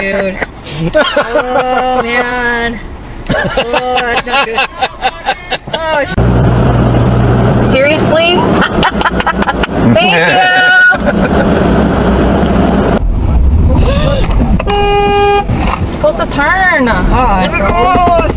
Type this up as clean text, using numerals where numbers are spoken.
dude. Oh, man. Oh, that's not good. Oh, seriously? Thank you. It's supposed to turn. God.